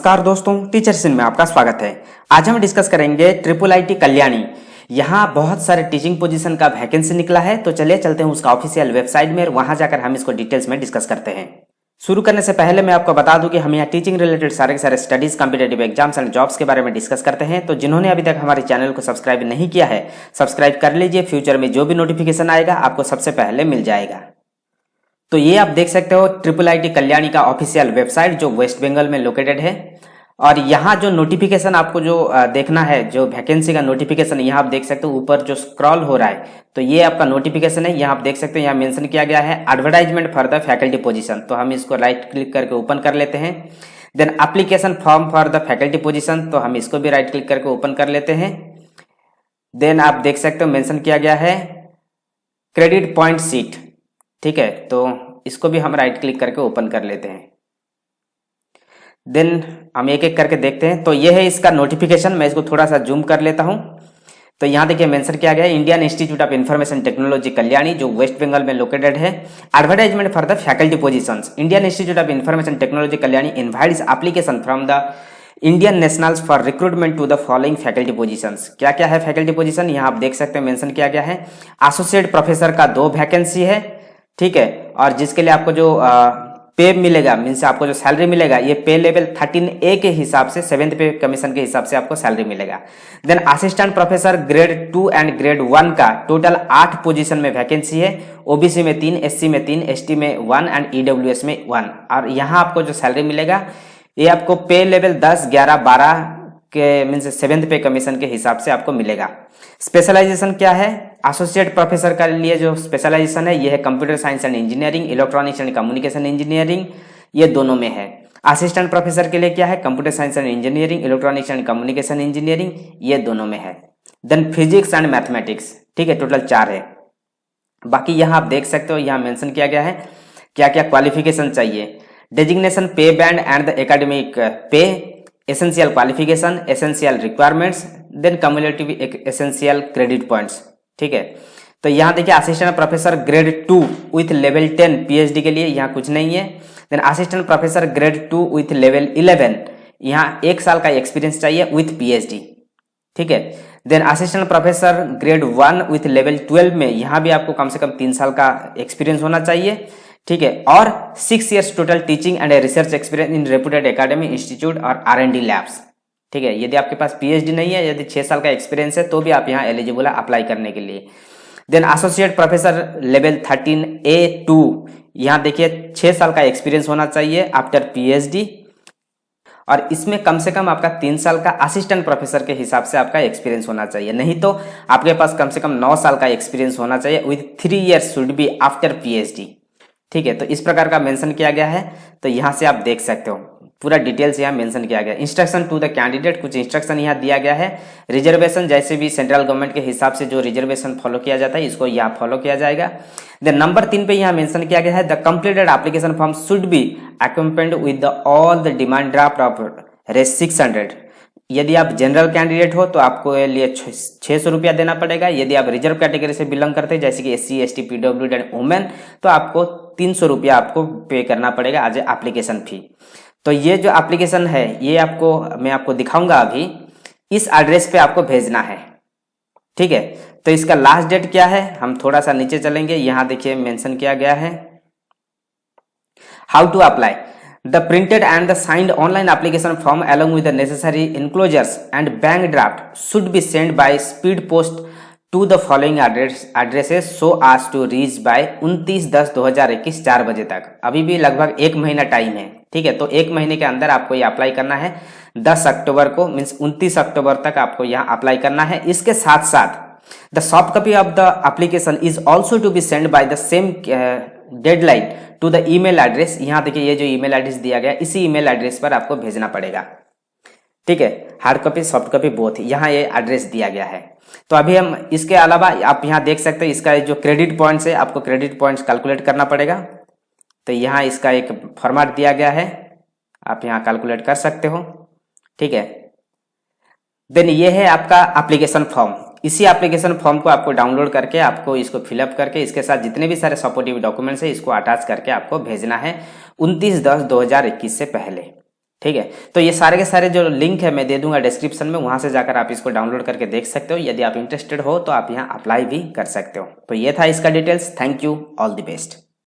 नमस्कार दोस्तों, teachers in में आपका स्वागत है। आज हम डिस्कस करेंगे ट्रिपल आईटी कल्याणी। यहाँ बहुत सारे टीचिंग पोजीशन का वैकेंसी निकला है, तो चलिए चलते हैं उसका ऑफिशियल वेबसाइट में, वहां जाकर हम इसको डिटेल्स में डिस्कस करते हैं। शुरू करने से पहले मैं आपको बता दूं कि हम यहाँ टीचिंग रिलेटेड सारे के सारे studies, competitive exams and jobs के बारे में डिस्कस करते हैं। तो जिन्होंने अभी तक हमारे चैनल को सब्सक्राइब नहीं किया है, सब्सक्राइब कर लीजिए। फ्यूचर में जो भी नोटिफिकेशन आएगा आपको सबसे पहले मिल जाएगा। तो ये आप देख सकते हो ट्रिपल आईटी कल्याणी का ऑफिशियल वेबसाइट जो वेस्ट बंगाल में लोकेटेड है। और यहाँ जो नोटिफिकेशन आपको जो देखना है, जो वैकेंसी का नोटिफिकेशन, यहाँ आप देख सकते हो ऊपर जो स्क्रॉल हो रहा है, तो ये आपका नोटिफिकेशन है। यहाँ आप देख सकते हो, यहाँ मेंशन किया गया है advertisement for the faculty position. तो हम इसको राइट क्लिक करके ओपन कर लेते हैं। Then application form for the faculty position, तो हम इसको भी राइट क्लिक करके ओपन कर लेते हैं। देन आप देख सकते हो मेंशन किया गया है क्रेडिट पॉइंट सीट, ठीक है, तो इसको भी हम राइट क्लिक करके ओपन कर लेते हैं। देन हम एक एक करके देखते हैं। तो ये है इसका नोटिफिकेशन, मैं इसको थोड़ा सा जूम कर लेता हूं। तो यहाँ देखिए मेंशन किया गया है Indian Institute of Information Technology Kalyani, जो वेस्ट बंगाल में लोकेटेड है। Advertisement for the faculty positions, Indian Institute of Information Technology Kalyani invites application from the Indian nationals for recruitment to the following faculty positions. क्या क्या है faculty position, यहाँ आप देख सकते हैं मेंशन किया गया है। एसोसिएट प्रोफेसर का 2 वैकेंसी है, ठीक है, और जिसके लिए आपको जो पे मिलेगा, मीन्स आपको जो सैलरी मिलेगा, ये पे लेवल 13A के हिसाब से 7th पे कमीशन के हिसाब से आपको सैलरी मिलेगा। Then assistant professor grade 2 and grade 1 का टोटल 8 पोजीशन में वैकेंसी है। ओबीसी में 3, एससी में 3, एसटी में 1 एंड ईडब्ल्यूएस में 1। और यहाँ आपको जो सैलरी मिलेगा ये आपको पे लेवल 10, 11, 12 के मीन्स 7th पे कमीशन के हिसाब से आपको मिलेगा। स्पेशलाइजेशन क्या है, एसोसिएट प्रोफेसर का लिए जो स्पेशलाइजेशन है ये है computer science and engineering, electronics and communication engineering, ये दोनों में है। असिस्टेंट प्रोफेसर के लिए क्या है, computer science and engineering, electronics and communication engineering, ये दोनों में है। देन फिजिक्स एंड मैथमेटिक्स, ठीक है, टोटल 4 है। बाकी यहाँ आप देख सकते हो, यहाँ मेंशन किया गया है क्या क्या क्वालिफिकेशन चाहिए। Designation, pay band and the academic pay, essential qualification, essential requirements, then cumulative essential credit points, ठीक है। तो यहाँ देखिए assistant professor grade 2 with level 10 PhD के लिए यहाँ कुछ नहीं है। Then assistant professor grade 2 with level 11, यहाँ 1 साल का एक्सपीरियंस चाहिए विथ पीएचडी, ठीक है। Then assistant professor grade 1 with level 12 में यहाँ भी आपको कम से कम 3 साल का एक्सपीरियंस होना चाहिए, ठीक है, और 6 years total teaching and research experience in reputed academy, institute और R&D लैब्स, ठीक है। यदि आपके पास पीएचडी नहीं है, यदि 6 साल का एक्सपीरियंस है, तो भी आप यहाँ एलिजिबल है अप्लाई करने के लिए। Then associate professor level 13A2, यहाँ देखिए 6 साल का एक्सपीरियंस होना चाहिए आफ्टर पीएचडी, और इसमें कम से कम आपका 3 साल का असिस्टेंट प्रोफेसर के हिसाब से आपका एक्सपीरियंस होना चाहिए, नहीं तो आपके पास कम से कम 9 साल का एक्सपीरियंस होना चाहिए with 3 years should be after PhD, ठीक है। तो इस प्रकार का मेंशन किया गया है। तो यहाँ से आप देख सकते हो पूरा डिटेल्स यहाँ मेंशन किया गया। इंस्ट्रक्शन टू द कैंडिडेट, कुछ इंस्ट्रक्शन यहाँ दिया गया है। रिजर्वेशन, जैसे भी सेंट्रल गवर्नमेंट के हिसाब से जो रिजर्वेशन फॉलो किया जाता है, इसको यहाँ फॉलो किया जाएगा। देन नंबर 3 पे यहाँ मेंशन किया गया है the completed application form should be accompanied with all the demand draft of Rs 600। यदि आप जनरल कैंडिडेट हो तो आपको लिए 600 रुपया देना पड़ेगा। यदि आप रिजर्व कैटेगरी से बिलोंग करते हैं, जैसे कि SC, ST, PWD and women, तो आपको 300 रुपया आपको पे करना पड़ेगा एज ए एप्लीकेशन फी। तो ये जो एप्लीकेशन है ये मैं आपको दिखाऊंगा अभी, इस एड्रेस पे आपको भेजना है, ठीक है। तो इसका लास्ट डेट क्या है, हम थोड़ा सा नीचे चलेंगे, यहाँ देखिए मेंशन किया गया है how to apply. The printed and the signed online application form along with the necessary enclosures and bank draft should be sent by speed post to the following addresses so as to reach by 29/10/2021 4 बजे तक। अभी भी लगभग 1 महीना time है, ठीक है। तो 1 महीने के अंदर आपको ये अप्लाई करना है। 10 अक्टूबर को मीन्स 29 अक्टूबर तक आपको यहाँ अप्लाई करना है। इसके साथ साथ the soft copy of the application is also to be send by the same deadline to the email address. यहाँ देखिए ये जो ईमेल एड्रेस दिया गया, इसी ईमेल एड्रेस पर आपको भेजना पड़ेगा, ठीक है। Hard copy, soft copy both, यहाँ ये एड्रेस दिया गया है। तो अभी हम इसके अलावा आप यहाँ देख सकते हैं इसका जो क्रेडिट पॉइंट्स है, आपको क्रेडिट पॉइंट्स कैलकुलेट करना पड़ेगा। तो यहाँ इसका एक फॉर्मेट दिया गया है, आप यहाँ कैलकुलेट कर सकते हो, ठीक है। देन ये है आपका एप्लीकेशन फॉर्म। इसी एप्लीकेशन फॉर्म को आपको डाउनलोड करके आपको इसको फिलअप करके इसके साथ जितने भी सारे सपोर्टिव डॉक्यूमेंट्स है इसको अटैच करके आपको भेजना है 29/10/2021 से पहले, ठीक है। तो ये सारे के सारे जो लिंक है मैं दे दूंगा डिस्क्रिप्शन में, वहां से जाकर आप इसको डाउनलोड करके देख सकते हो। यदि आप इंटरेस्टेड हो तो आप यहाँ अप्लाई भी कर सकते हो। तो ये था इसका details. Thank you, all the best.